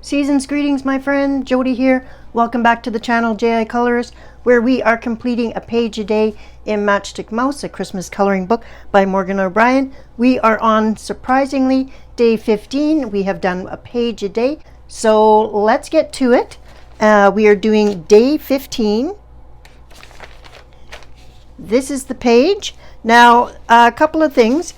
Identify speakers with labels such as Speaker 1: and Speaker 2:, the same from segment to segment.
Speaker 1: Season's greetings, my friend. Jody here. Welcome back to the channel JI Colorist, where we are completing a page a day in Matchstick Mouse, a Christmas coloring book by Morgan O'Brien. We are on, surprisingly, day 15. We have done a page a day. So let's get to it. We are doing day 15. This is the page. Now, a couple of things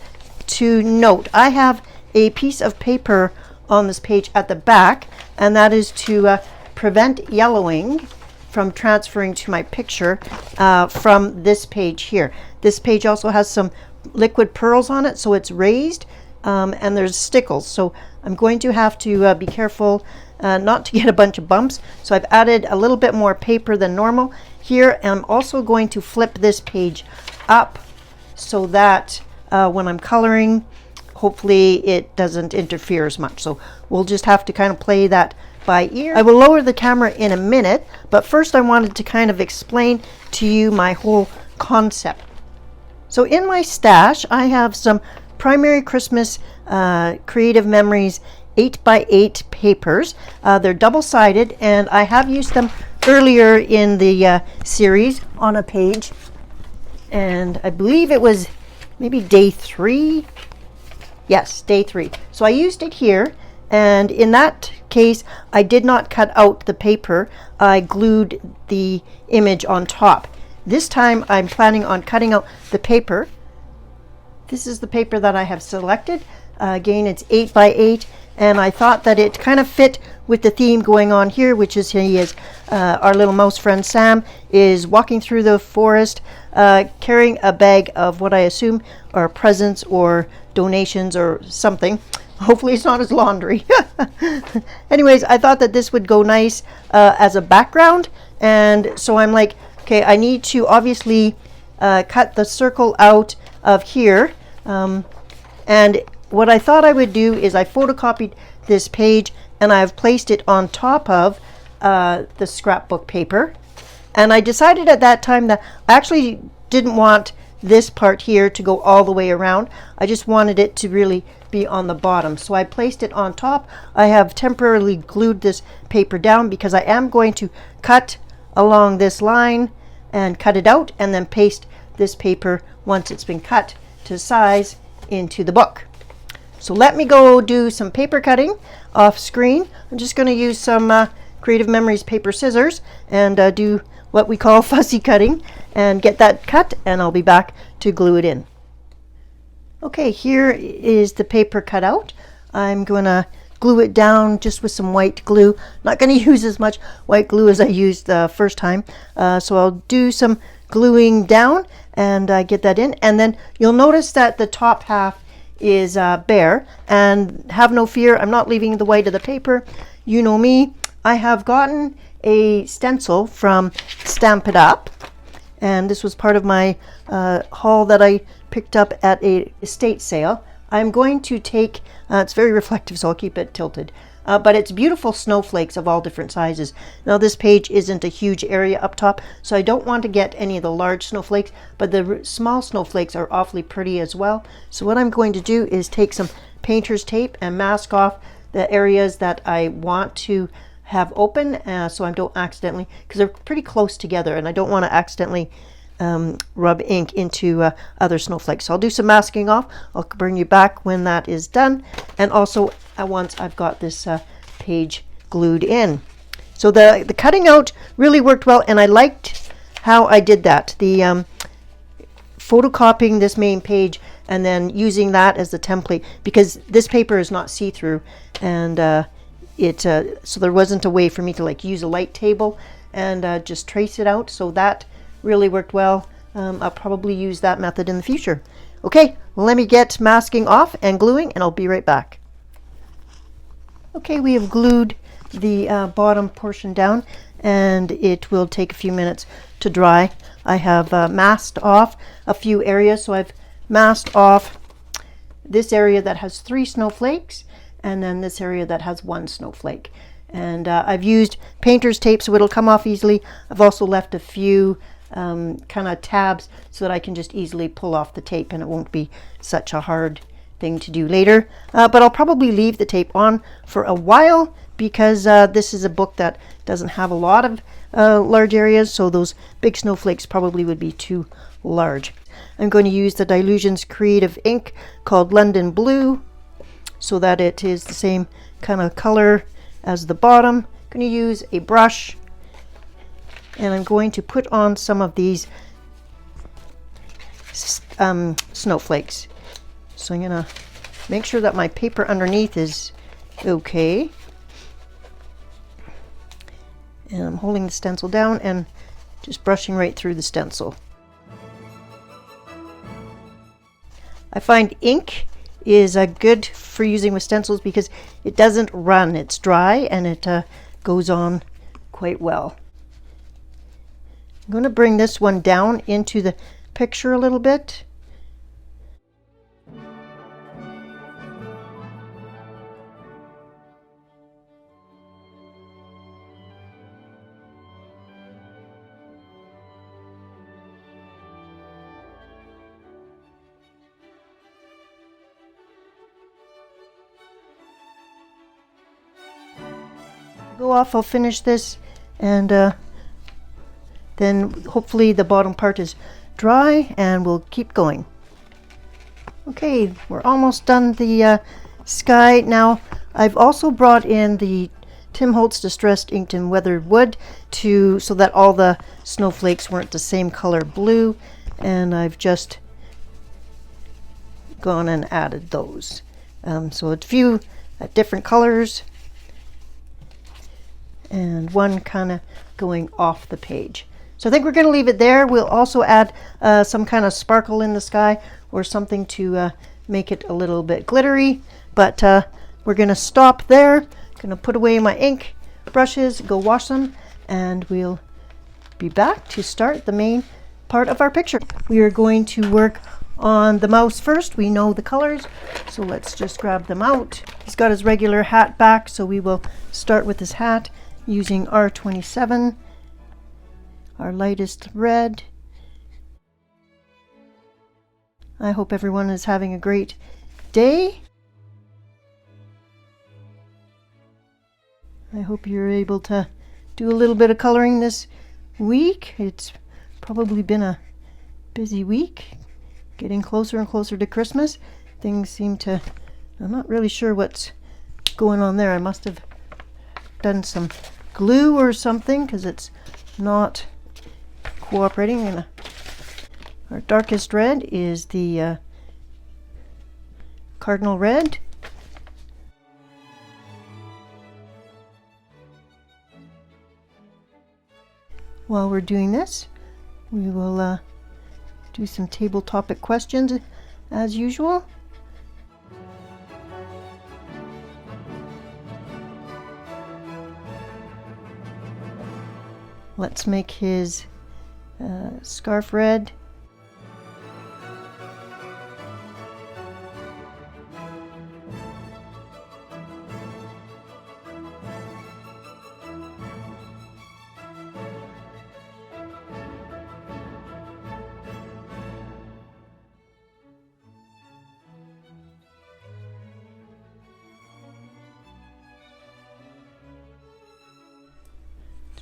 Speaker 1: to note. I have a piece of paper on this page at the back, and that is to prevent yellowing from transferring to my picture from this page here. This page also has some liquid pearls on it, so it's raised, and there's stickles, so I'm going to have to be careful not to get a bunch of bumps. So I've added a little bit more paper than normal here, and I'm also going to flip this page up so that when I'm coloring, hopefully it doesn't interfere as much. So we'll just have to kind of play that by ear. I will lower the camera in a minute, but first I wanted to kind of explain to you my whole concept. So in my stash, I have some Primary Christmas Creative Memories 8x8 papers. They're double-sided, and I have used them earlier in the series on a page, and I believe it was maybe day 3. Yes, day 3. So I used it here, and in that case, I did not cut out the paper. I glued the image on top. This time, I'm planning on cutting out the paper. This is the paper that I have selected. Again, it's 8x8, and I thought that it kind of fit with the theme going on here, which is our little mouse friend Sam is walking through the forest, carrying a bag of what I assume are presents or donations or something. Hopefully it's not his laundry. Anyways, I thought that this would go nice as a background, and so I'm like, okay, I need to obviously cut the circle out of here, and what I thought I would do is I photocopied this page and I've placed it on top of the scrapbook paper, and I decided at that time that I actually didn't want this part here to go all the way around. I just wanted it to really be on the bottom, so I placed it on top. I have temporarily glued this paper down because I am going to cut along this line and cut it out, and then paste this paper once it's been cut to size into the book. So let me go do some paper cutting off screen. I'm just going to use some Creative Memories paper scissors and do what we call fussy cutting and get that cut, and I'll be back to glue it in. Okay, here is the paper cut out. I'm going to glue it down just with some white glue. Not going to use as much white glue as I used the first time. So I'll do some gluing down and get that in. And then you'll notice that the top half is bare, and have no fear, I'm not leaving the white of the paper. You know me, I have gotten a stencil from Stamp It Up, and this was part of my haul that I picked up at a estate sale. I'm going to take, it's very reflective, so I'll keep it tilted, but it's beautiful snowflakes of all different sizes. Now this page isn't a huge area up top, so I don't want to get any of the large snowflakes, but the small snowflakes are awfully pretty as well. So what I'm going to do is take some painter's tape and mask off the areas that I want to have open, so I don't accidentally, because they're pretty close together and I don't want to accidentally rub ink into other snowflakes. So I'll do some masking off. I'll bring you back when that is done, and also once I've got this page glued in. So the cutting out really worked well, and I liked how I did that. The photocopying this main page and then using that as the template, because this paper is not see-through, and so there wasn't a way for me to like use a light table and just trace it out. So that really worked well. I'll probably use that method in the future. Okay, let me get masking off and gluing, and I'll be right back. Okay, we have glued the bottom portion down, and it will take a few minutes to dry. I have masked off a few areas, so I've masked off this area that has 3 snowflakes, and then this area that has 1 snowflake. And I've used painter's tape so it'll come off easily. I've also left a few kind of tabs so that I can just easily pull off the tape and it won't be such a hard thing to do later. But I'll probably leave the tape on for a while because this is a book that doesn't have a lot of large areas, so those big snowflakes probably would be too large. I'm going to use the Dylusions Creative ink called London Blue so that it is the same kind of color as the bottom. I'm going to use a brush and I'm going to put on some of these snowflakes. So I'm going to make sure that my paper underneath is okay. And I'm holding the stencil down and just brushing right through the stencil. I find ink is good for using with stencils because it doesn't run. It's dry and it goes on quite well. I'm going to bring this one down into the picture a little bit. Go off, I'll finish this, and then hopefully the bottom part is dry and we'll keep going. Okay, we're almost done the sky. Now I've also brought in the Tim Holtz Distressed Inked and Weathered Wood so that all the snowflakes weren't the same color blue, and I've just gone and added those. So a few different colors, and one kind of going off the page. So I think we're going to leave it there. We'll also add some kind of sparkle in the sky or something to make it a little bit glittery. But we're going to stop there. Going to put away my ink brushes, go wash them, and we'll be back to start the main part of our picture. We are going to work on the mouse first. We know the colors, so let's just grab them out. He's got his regular hat back, so we will start with his hat using R27, our lightest red. I hope everyone is having a great day. I hope you're able to do a little bit of coloring this week. It's probably been a busy week, getting closer and closer to Christmas. Things seem to, I'm not really sure what's going on there. I must have done some glue or something because it's not cooperating. And our darkest red is the cardinal red. While we're doing this, we will do some table topic questions as usual. Let's make his scarf red.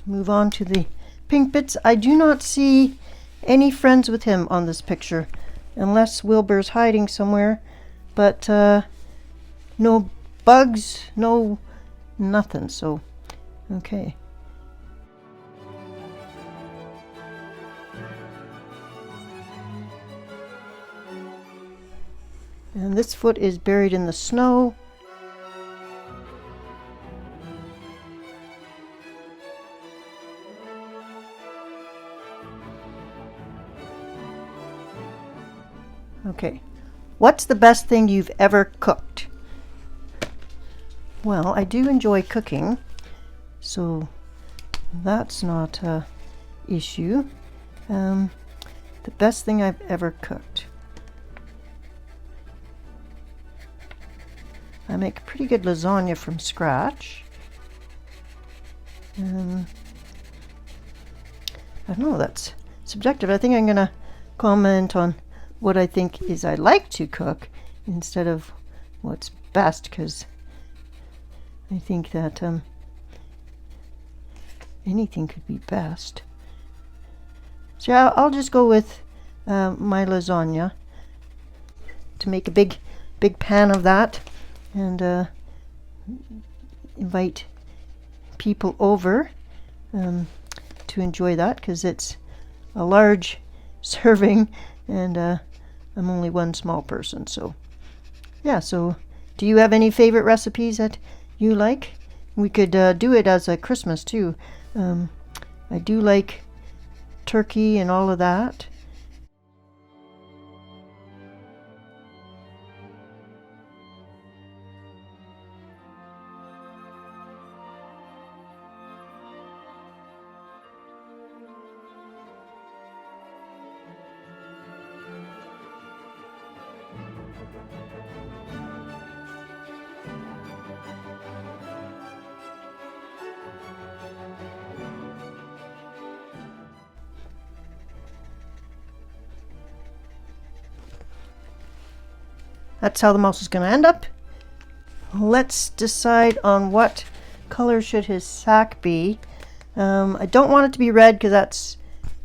Speaker 1: Move on to the pink bits. I do not see any friends with him on this picture, unless Wilbur's hiding somewhere, but no bugs, no nothing, so okay. And this foot is buried in the snow. Okay, what's the best thing you've ever cooked? Well, I do enjoy cooking, so that's not an issue. The best thing I've ever cooked. I make pretty good lasagna from scratch. I don't know, that's subjective. I think I'm going to comment on what I think is I like to cook instead of what's best, because I think that anything could be best. So I'll just go with my lasagna to make a big pan of that, and invite people over to enjoy that, because it's a large serving, and I'm only one small person. So yeah, so do you have any favorite recipes that you like? We could do it as a Christmas too. I do like turkey and all of that. That's how the mouse is going to end up. Let's decide on what color should his sack be. I don't want it to be red, because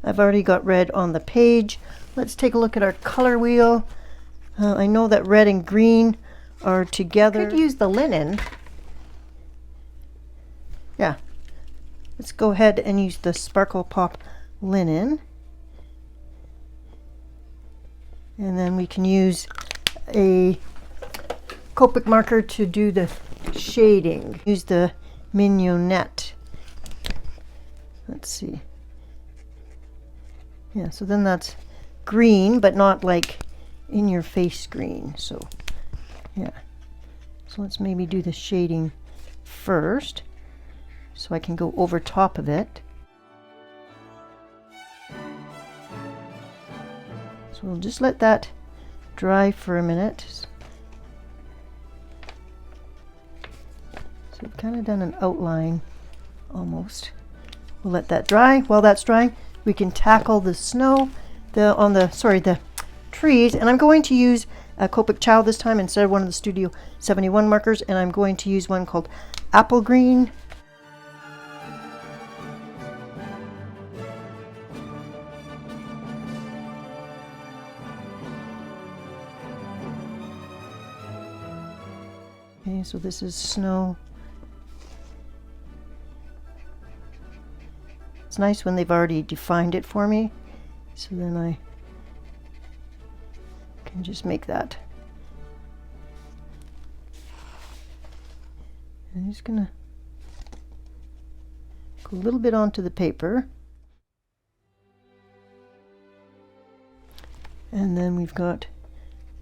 Speaker 1: I've already got red on the page. Let's take a look at our color wheel. I know that red and green are together. I could use the linen. Yeah. Let's go ahead and use the Sparkle Pop linen. And then we can use a Copic marker to do the shading. Use the mignonette. Let's see. Yeah, so then that's green, but not like in your face green. So yeah, so let's maybe do the shading first, so I can go over top of it. So we'll just let that dry for a minute. So we've kind of done an outline almost. We'll let that dry. While that's drying, we can tackle the snow the trees, and I'm going to use a Copic Chow this time instead of one of the Studio 71 markers, and I'm going to use one called Apple Green. Okay, so this is snow. It's nice when they've already defined it for me, so then I can just make that. I'm just gonna go a little bit onto the paper, and then we've got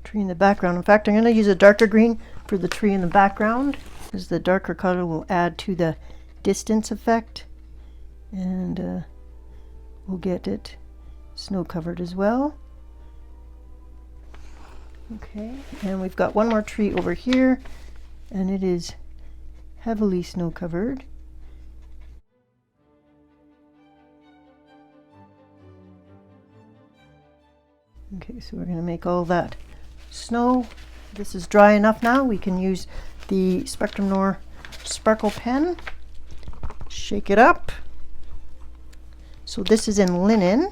Speaker 1: tree in the background. In fact, I'm going to use a darker green for the tree in the background, because the darker color will add to the distance effect, and we'll get it snow covered as well. Okay, and we've got one more tree over here, and it is heavily snow covered. Okay, so we're going to make all that snow. This is dry enough now. We can use the Spectrum Noir sparkle pen. Shake it up. So this is in linen.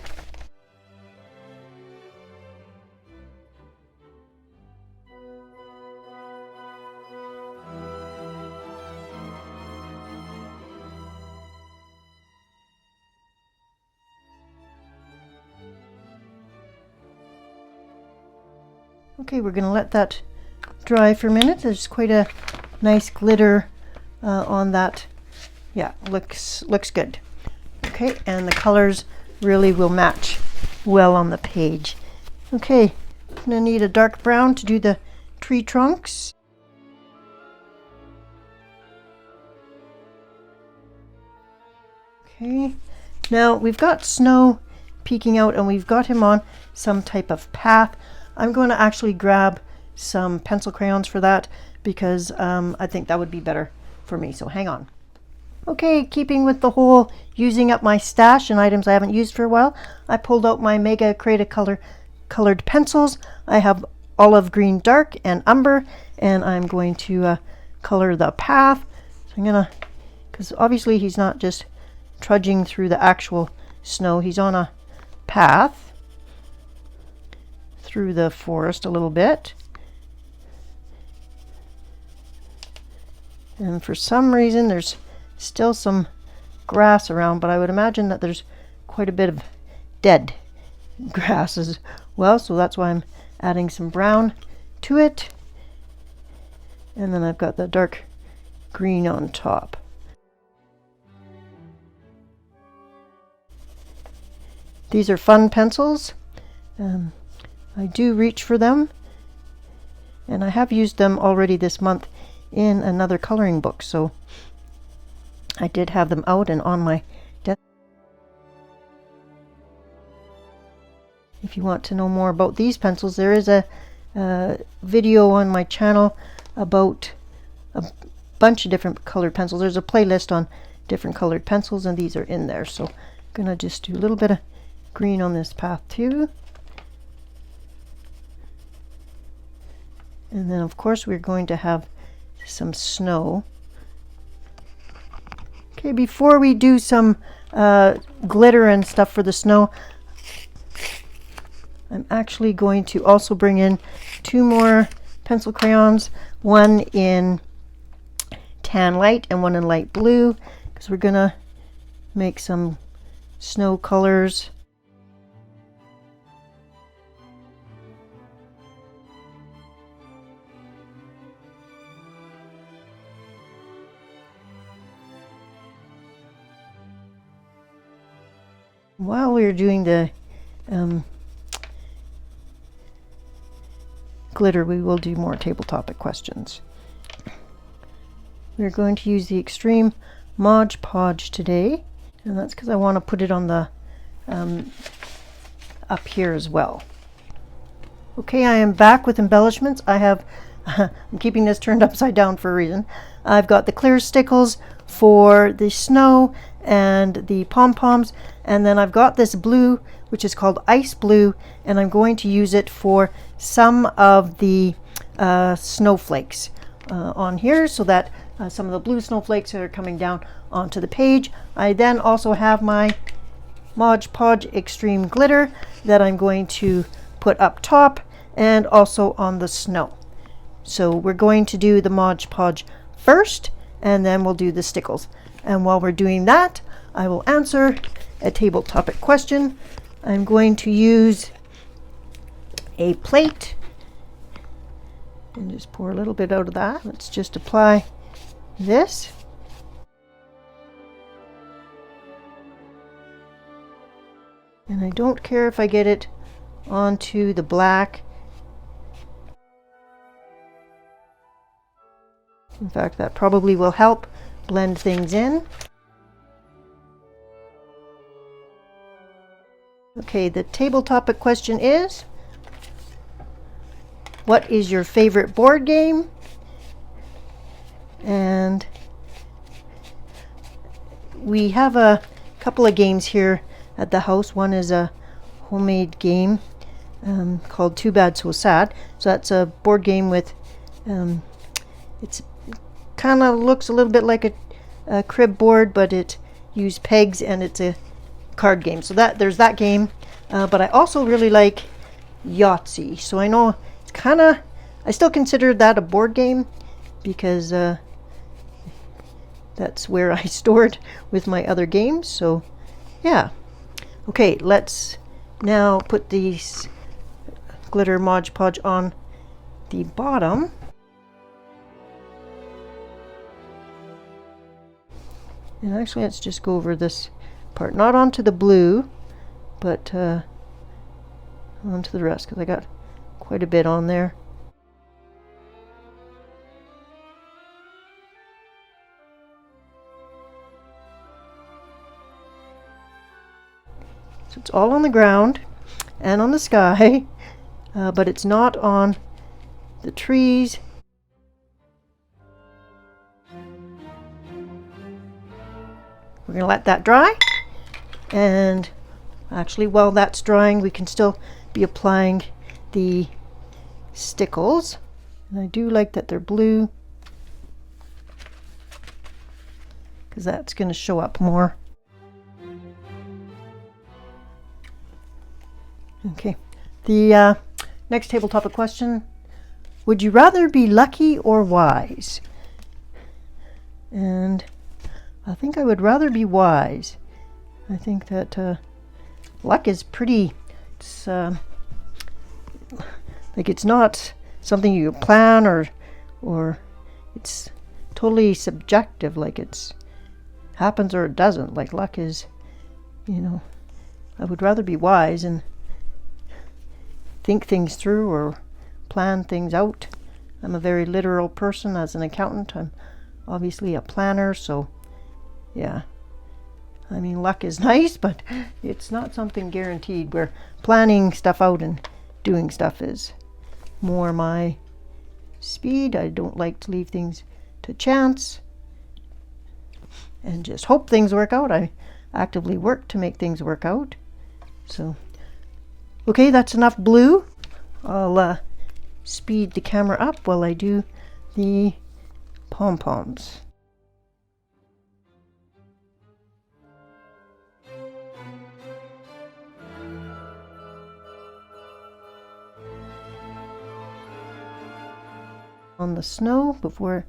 Speaker 1: Okay, we're going to let that dry for a minute. There's quite a nice glitter on that. Yeah, looks good. Okay, and the colors really will match well on the page. Okay, I'm going to need a dark brown to do the tree trunks. Okay, now we've got snow peeking out, and we've got him on some type of path. I'm going to actually grab some pencil crayons for that, because I think that would be better for me, so hang on. Okay, keeping with the whole using up my stash and items I haven't used for a while, I pulled out my Mega Create-A-Color colored pencils. I have olive green dark and umber, and I'm going to color the path. So I'm gonna, because obviously he's not just trudging through the actual snow, he's on a path through the forest a little bit. And for some reason there's still some grass around, but I would imagine that there's quite a bit of dead grass as well, so that's why I'm adding some brown to it. And then I've got the dark green on top. These are fun pencils. I do reach for them, and I have used them already this month in another coloring book, so I did have them out and on my desk. If you want to know more about these pencils, there is a video on my channel about a bunch of different colored pencils. There's a playlist on different colored pencils, and these are in there. So I'm gonna just do a little bit of green on this path too. And then of course we're going to have some snow. Okay, before we do some glitter and stuff for the snow, I'm actually going to also bring in 2 more pencil crayons, one in tan light and one in light blue, because we're gonna make some snow colors. While we're doing the glitter, we will do more table topic questions. We're going to use the Extreme Mod Podge today, and that's because I want to put it on the up here as well. Okay, I am back with embellishments. I have I'm keeping this turned upside down for a reason. I've got the clear stickles for the snow and the pom-poms, and then I've got this blue which is called ice blue, and I'm going to use it for some of the snowflakes on here, so that some of the blue snowflakes that are coming down onto the page. I then also have my Mod Podge Extreme Glitter that I'm going to put up top and also on the snow. So we're going to do the Mod Podge first, and then we'll do the stickles. And while we're doing that, I will answer a table topic question. I'm going to use a plate and just pour a little bit out of that. Let's just apply this. And I don't care if I get it onto the black. In fact, that probably will help blend things in. Okay, the table topic question is, what is your favorite board game? And we have a couple of games here at the house. One is a homemade game called Too Bad So Sad. So that's a board game with it's kind of looks a little bit like a crib board, but it uses pegs, and it's a card game. So that there's that game, but I also really like Yahtzee. So I know it's kind of, I still consider that a board game because that's where I store it with my other games. So yeah. Okay, let's now put these glitter Mod Podge on the bottom. And actually, let's just go over this part, not onto the blue, but onto the rest, because I got quite a bit on there. So it's all on the ground and on the sky, but it's not on the trees. We're going to let that dry, and actually while that's drying we can still be applying the stickles. And I do like that they're blue, because that's going to show up more. Okay, the next table topic question: would you rather be lucky or wise? And I think I would rather be wise. I think that luck is pretty, it's like it's not something you plan, or it's totally subjective, like it's happens or it doesn't. Like luck is, you know, I would rather be wise and think things through or plan things out. I'm a very literal person as an accountant. I'm obviously a planner, so yeah. I mean, luck is nice, but it's not something guaranteed, where planning stuff out and doing stuff is more my speed. I don't like to leave things to chance and just hope things work out. I actively work to make things work out. So, okay, that's enough blue. I'll speed the camera up while I do the pom-poms. On the snow before it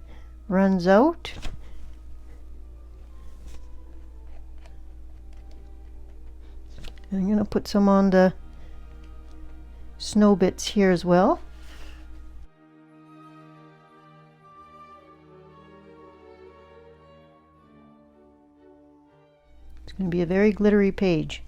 Speaker 1: runs out. And I'm going to put some on the snow bits here as well. It's going to be a very glittery page.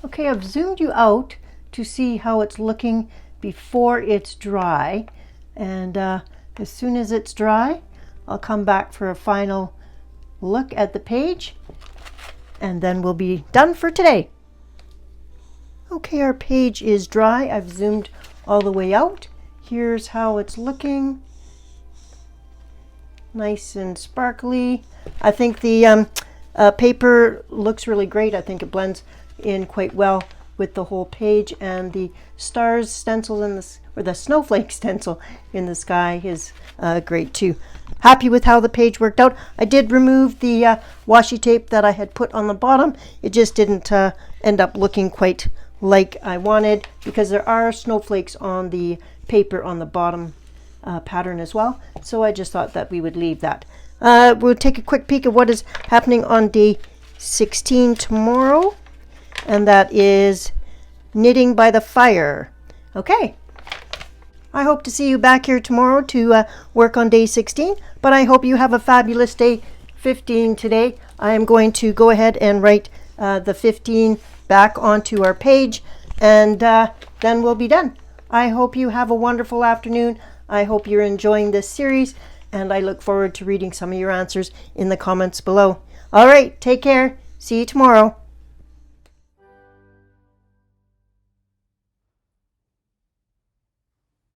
Speaker 1: Okay, I've zoomed you out to see how it's looking before it's dry, and as soon as it's dry, I'll come back for a final look at the page, and then we'll be done for today. Okay, our page is dry. I've zoomed all the way out. Here's how it's looking. Nice and sparkly. I think the paper looks really great. I think it blends in quite well with the whole page, and the stars stencil in this, or the snowflake stencil in the sky, is great too. Happy with how the page worked out. I did remove the washi tape that I had put on the bottom. It just didn't end up looking quite like I wanted, because there are snowflakes on the paper on the bottom pattern as well. So I just thought that we would leave that. We'll take a quick peek at what is happening on day 16 tomorrow. And that is knitting by the fire. Okay, I hope to see you back here tomorrow to work on day 16, but I hope you have a fabulous day 15 today. I am going to go ahead and write the 15 back onto our page, and then we'll be done. I hope you have a wonderful afternoon. I hope you're enjoying this series, and I look forward to reading some of your answers in the comments below. All right, take care. See you tomorrow.